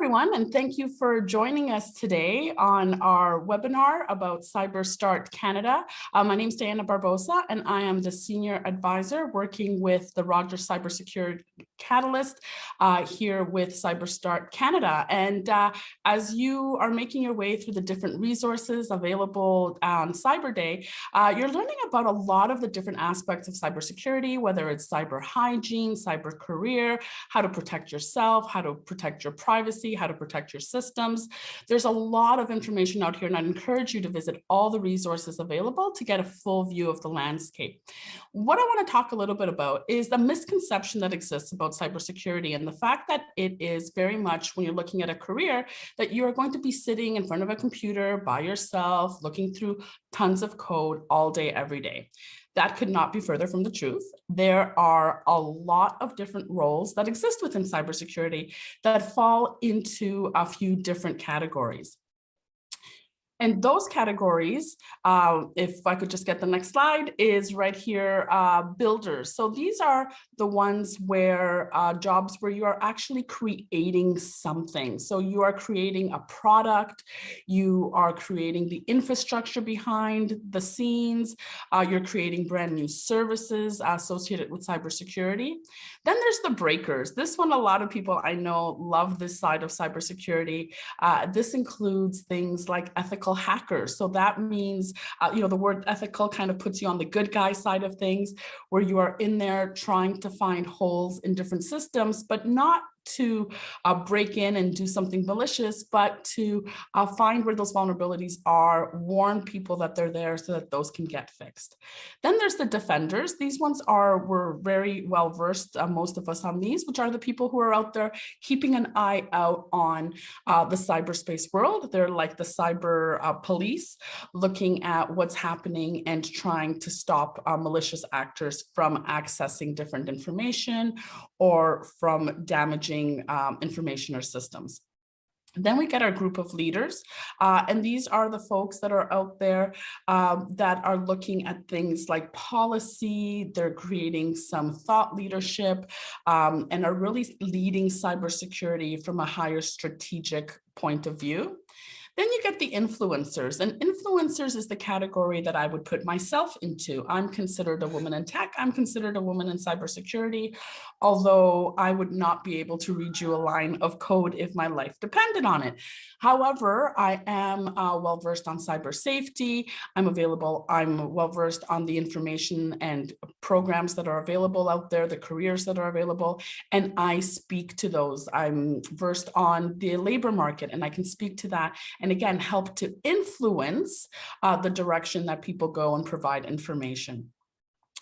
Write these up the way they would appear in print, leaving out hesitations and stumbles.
everyone, and thank you for joining us today on our webinar about CyberStart Canada. My name is Diana Barbosa, and I am the Senior Advisor working with the Rogers Cybersecurity Catalyst here with CyberStart Canada. And as you are making your way through the different resources available on Cyber Day, you're learning about a lot of the different aspects of cybersecurity, whether it's cyber hygiene, cyber career, how to protect yourself, how to protect your privacy, how to protect your systems. There's a lot of information out here, and I'd encourage you to visit all the resources available to get a full view of the landscape. What I want to talk a little bit about is the misconception that exists about cybersecurity and the fact that it is very much, when you're looking at a career, that you are going to be sitting in front of a computer by yourself, looking through tons of code all day, every day. That could not be further from the truth. There are a lot of different roles that exist within cybersecurity that fall into a few different categories. And those categories, if I could just get the next slide, is right here, builders. So these are the ones where jobs where you are actually creating something. So you are creating a product, you are creating the infrastructure behind the scenes, you're creating brand new services associated with cybersecurity. Then there's the breakers. This one, a lot of people I know love this side of cybersecurity. This includes things like ethical hackers. So that means, the word ethical kind of puts you on the good guy side of things, where you are in there trying to find holes in different systems, but not to break in and do something malicious, but to find where those vulnerabilities are, warn people that they're there so that those can get fixed. Then there's the defenders. These ones we're very well versed, most of us on these, which are the people who are out there keeping an eye out on the cyberspace world. They're like the cyber police, looking at what's happening and trying to stop malicious actors from accessing different information or from damaging information or systems. Then we get our group of leaders, and these are the folks that are out there that are looking at things like policy. They're creating some thought leadership and are really leading cybersecurity from a higher strategic point of view. Then you get the influencers, and influencers is the category that I would put myself into. I'm considered a woman in tech. I'm considered a woman in cybersecurity, although I would not be able to read you a line of code if my life depended on it. However, I am well-versed on cyber safety. I'm well-versed on the information and programs that are available out there, the careers that are available, and I speak to those. I'm versed on the labor market, and I can speak to that, and again, help to influence the direction that people go and provide information.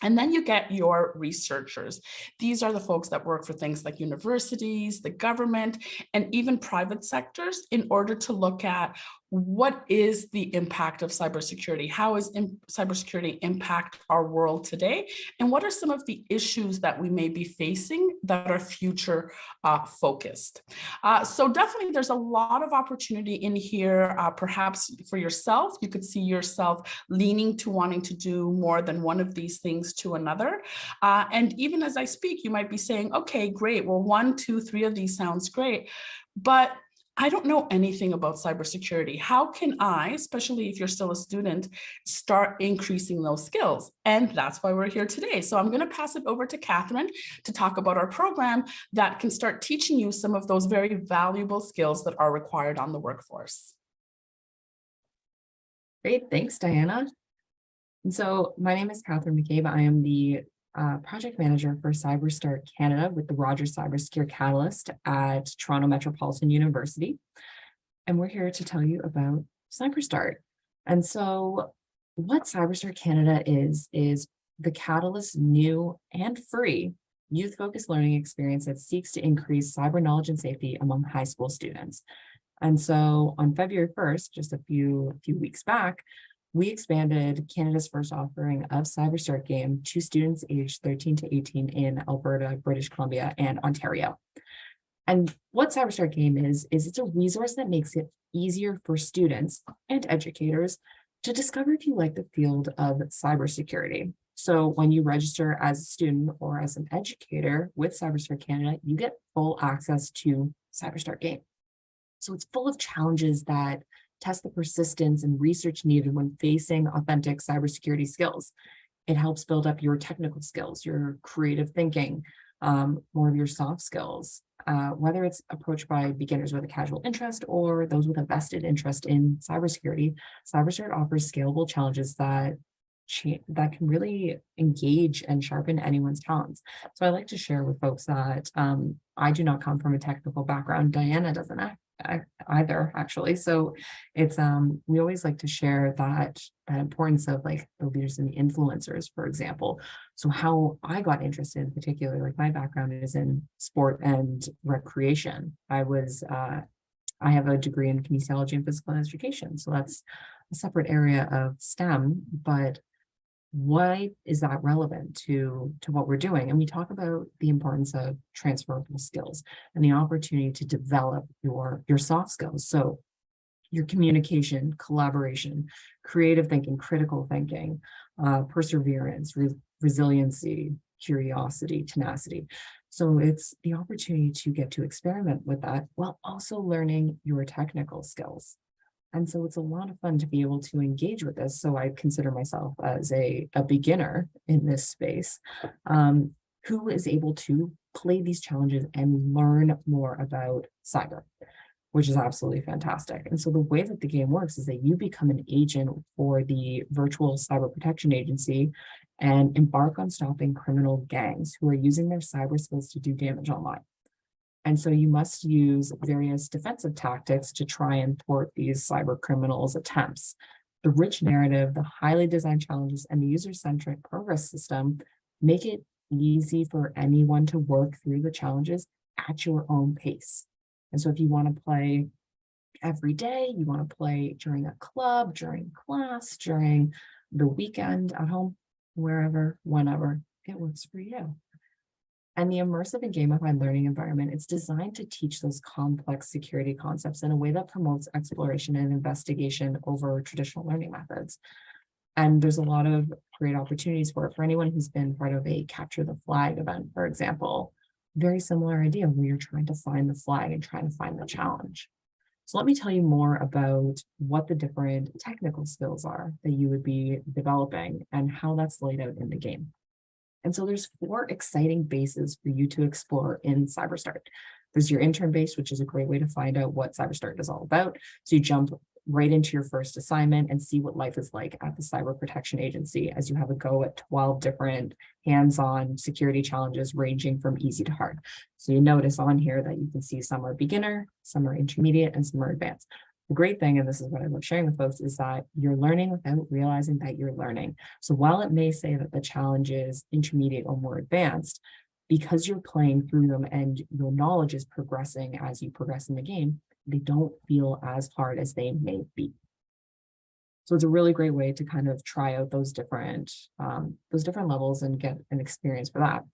And then you get your researchers. These are the folks that work for things like universities, the government, and even private sectors in order to look at what is the impact of cybersecurity? How is cybersecurity impact our world today? And what are some of the issues that we may be facing that are future focused? So definitely there's a lot of opportunity in here. Perhaps for yourself, you could see yourself leaning to wanting to do more than one of these things to another. And even as I speak, you might be saying, okay, great. Well, 1, 2, 3 of these sounds great, but I don't know anything about cybersecurity. How can I, especially if you're still a student, start increasing those skills? And that's why we're here today. So I'm going to pass it over to Catherine to talk about our program that can start teaching you some of those very valuable skills that are required on the workforce. Great, thanks, Diana. And so my name is Catherine McCabe. I am the project manager for CyberStart Canada with the Rogers Cybersecurity Catalyst at Toronto Metropolitan University. And we're here to tell you about CyberStart. And so what CyberStart Canada is the Catalyst's new and free youth-focused learning experience that seeks to increase cyber knowledge and safety among high school students. And so on February 1st, just a few weeks back, we expanded Canada's first offering of CyberStart game to students aged 13 to 18 in Alberta, British Columbia, and Ontario. And what CyberStart game is it's a resource that makes it easier for students and educators to discover if you like the field of cybersecurity. So when you register as a student or as an educator with CyberStart Canada, you get full access to CyberStart game. So it's full of challenges that test the persistence and research needed when facing authentic cybersecurity skills. It helps build up your technical skills, your creative thinking, more of your soft skills, whether it's approached by beginners with a casual interest or those with a vested interest in cybersecurity. CyberStart offers scalable challenges that can really engage and sharpen anyone's talents. So I like to share with folks that I do not come from a technical background. Diana doesn't either, actually. So it's we always like to share that importance of like the leaders and the influencers, for example. So how I got interested in particular, like my background is in sport and recreation. I have a degree in kinesiology and physical education. So that's a separate area of STEM, but why is that relevant to what we're doing? And we talk about the importance of transferable skills and the opportunity to develop your soft skills. So your communication, collaboration, creative thinking, critical thinking, perseverance, resiliency, curiosity, tenacity. So it's the opportunity to get to experiment with that while also learning your technical skills. And so it's a lot of fun to be able to engage with this. So I consider myself as a beginner in this space, who is able to play these challenges and learn more about cyber, which is absolutely fantastic. And so the way that the game works is that you become an agent for the virtual cyber protection agency and embark on stopping criminal gangs who are using their cyber skills to do damage online. And so you must use various defensive tactics to try and thwart these cyber criminals' attempts. The rich narrative, the highly designed challenges, and the user-centric progress system make it easy for anyone to work through the challenges at your own pace. And so if you want to play every day, you want to play during a club, during class, during the weekend, at home, wherever, whenever, it works for you. And the immersive and gamified learning environment, it's designed to teach those complex security concepts in a way that promotes exploration and investigation over traditional learning methods. And there's a lot of great opportunities for it. For anyone who's been part of a capture the flag event, for example, very similar idea where you're trying to find the flag and trying to find the challenge. So let me tell you more about what the different technical skills are that you would be developing and how that's laid out in the game. And so there's 4 exciting bases for you to explore in CyberStart. There's your intern base, which is a great way to find out what CyberStart is all about. So you jump right into your first assignment and see what life is like at the Cyber Protection Agency as you have a go at 12 different hands-on security challenges ranging from easy to hard. So you notice on here that you can see some are beginner, some are intermediate, and some are advanced. The great thing, and this is what I love sharing with folks, is that you're learning without realizing that you're learning. So while it may say that the challenge is intermediate or more advanced, because you're playing through them and your knowledge is progressing as you progress in the game, they don't feel as hard as they may be. So it's a really great way to kind of try out those different levels and get an experience for that.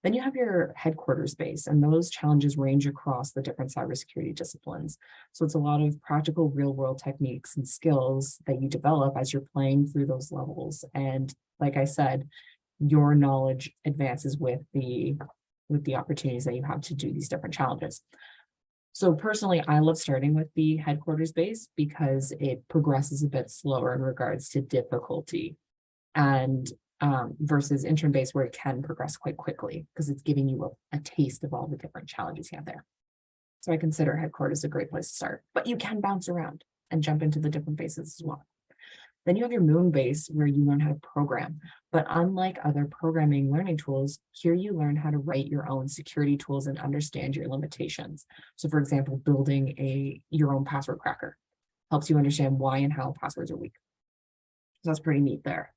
Then you have your headquarters base, and those challenges range across the different cybersecurity disciplines. So it's a lot of practical real-world techniques and skills that you develop as you're playing through those levels. And like I said, your knowledge advances with the opportunities that you have to do these different challenges. So personally, I love starting with the headquarters base because it progresses a bit slower in regards to difficulty, and versus intern base where it can progress quite quickly because it's giving you a taste of all the different challenges you have there. So I consider headquarters a great place to start, but you can bounce around and jump into the different bases as well. Then you have your moon base where you learn how to program, but unlike other programming learning tools, here you learn how to write your own security tools and understand your limitations. So for example, building your own password cracker helps you understand why and how passwords are weak. So that's pretty neat there.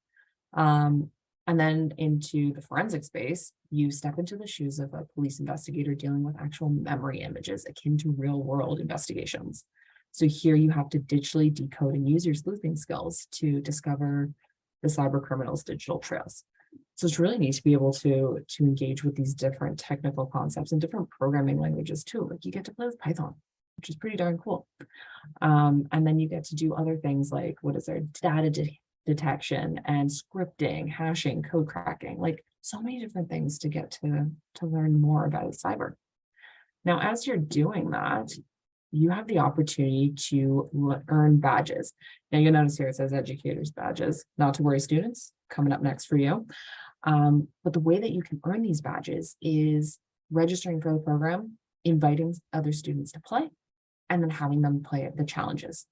And then into the forensic space, you step into the shoes of a police investigator dealing with actual memory images akin to real world investigations. So here you have to digitally decode and use your sleuthing skills to discover the cyber criminals' digital trails. So it's really neat to be able to engage with these different technical concepts and different programming languages too. Like you get to play with Python, which is pretty darn cool. And then you get to do other things like data detection and scripting, hashing, code cracking, like so many different things to get to learn more about cyber. Now, as you're doing that, you have the opportunity to earn badges. Now you'll notice here it says educators badges, not to worry students, coming up next for you. But the way that you can earn these badges is registering for the program, inviting other students to play, and then having them play the challenges.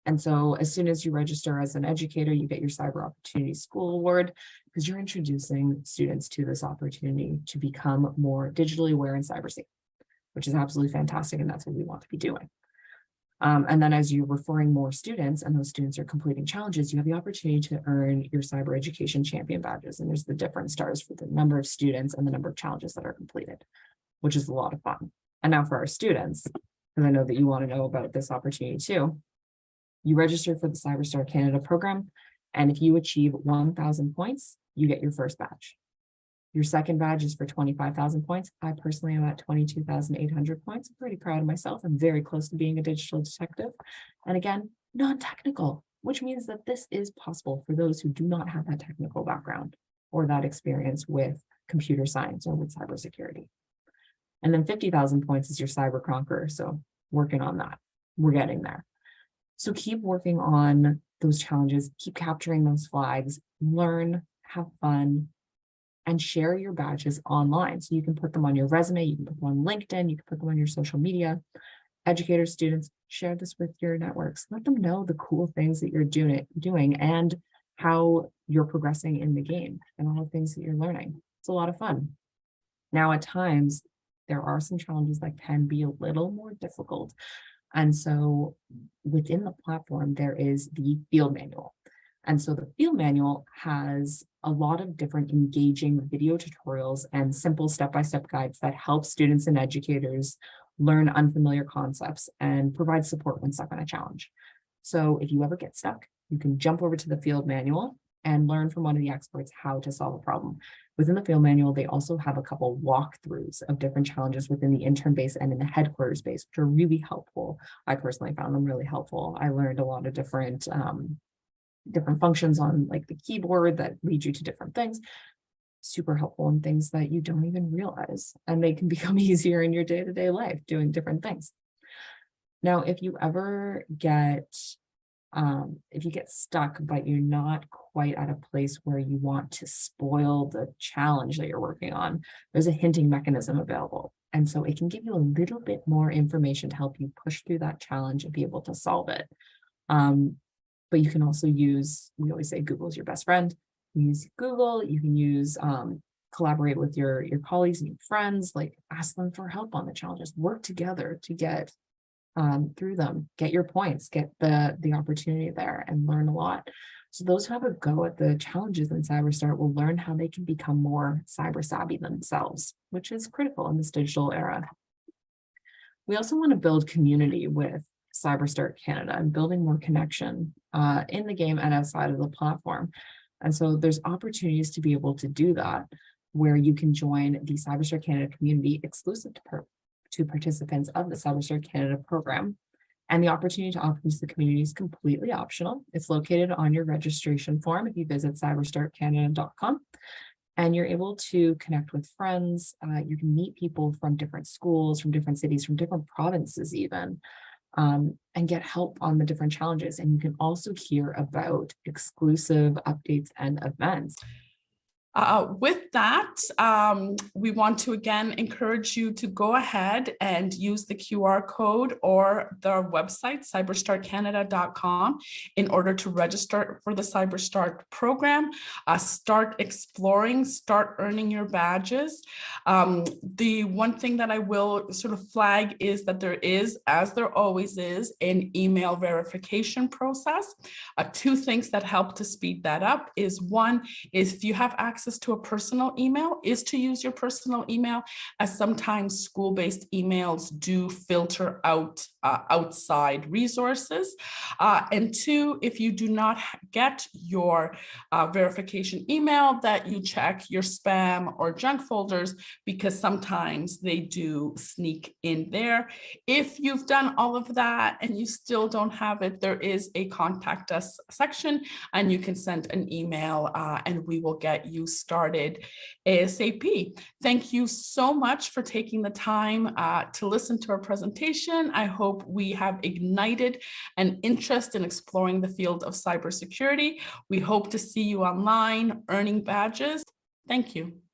And so as soon as you register as an educator, you get your Cyber Opportunity School Award because you're introducing students to this opportunity to become more digitally aware and cyber safe, which is absolutely fantastic. And that's what we want to be doing. And then as you're referring more students and those students are completing challenges, you have the opportunity to earn your Cyber Education Champion badges. And there's the different stars for the number of students and the number of challenges that are completed, which is a lot of fun. And now for our students, because I know that you want to know about this opportunity too, you register for the CyberStart Canada program. And if you achieve 1,000 points, you get your first badge. Your second badge is for 25,000 points. I personally am at 22,800 points. I'm pretty proud of myself. I'm very close to being a digital detective. And again, non-technical, which means that this is possible for those who do not have that technical background or that experience with computer science or with cybersecurity. And then 50,000 points is your cyber conqueror. So working on that, we're getting there. So keep working on those challenges, keep capturing those flags, learn, have fun, and share your badges online. So you can put them on your resume, you can put them on LinkedIn, you can put them on your social media. Educators, students, share this with your networks. Let them know the cool things that you're doing and how you're progressing in the game and all the things that you're learning. It's a lot of fun. Now, at times, there are some challenges that can be a little more difficult. And so within the platform, there is the field manual. And so the field manual has a lot of different engaging video tutorials and simple step-by-step guides that help students and educators learn unfamiliar concepts and provide support when stuck on a challenge. So if you ever get stuck, you can jump over to the field manual and learn from one of the experts how to solve a problem. Within the field manual, they also have a couple walkthroughs of different challenges within the intern base and in the headquarters base, which are really helpful. I personally found them really helpful. I learned a lot of different functions on like the keyboard that lead you to different things. Super helpful in things that you don't even realize, and they can become easier in your day-to-day life doing different things. Now, if you ever get stuck, but you're not quite at a place where you want to spoil the challenge that you're working on, there's a hinting mechanism available. And so it can give you a little bit more information to help you push through that challenge and be able to solve it. But you can also use, we always say Google's your best friend. Use Google, you can use, collaborate with your colleagues and your friends, like ask them for help on the challenges, work together to get through them, get your points, get the opportunity there and learn a lot. So those who have a go at the challenges in CyberStart will learn how they can become more cyber savvy themselves, which is critical in this digital era. We also want to build community with CyberStart Canada and building more connection in the game and outside of the platform. And so there's opportunities to be able to do that, where you can join the CyberStart Canada community exclusive to participants of the CyberStart Canada program. And the opportunity to opt into the community is completely optional. It's located on your registration form if you visit cyberstartcanada.com. And you're able to connect with friends. You can meet people from different schools, from different cities, from different provinces even, and get help on the different challenges. And you can also hear about exclusive updates and events. With that, we want to again encourage you to go ahead and use the QR code or the website, cyberstartcanada.com, in order to register for the CyberStart program, start exploring, start earning your badges. The one thing that I will sort of flag is that there is, as there always is, an email verification process. Two things that help to speed that up is, one, is if you have access to a personal email, is to use your personal email, as sometimes school-based emails do filter out outside resources. And two, if you do not get your verification email, that you check your spam or junk folders, because sometimes they do sneak in there. If you've done all of that and you still don't have it, there is a contact us section and you can send an email and we will get you started ASAP. Thank you so much for taking the time to listen to our presentation. I hope we have ignited an interest in exploring the field of cybersecurity. We hope to see you online earning badges. Thank you.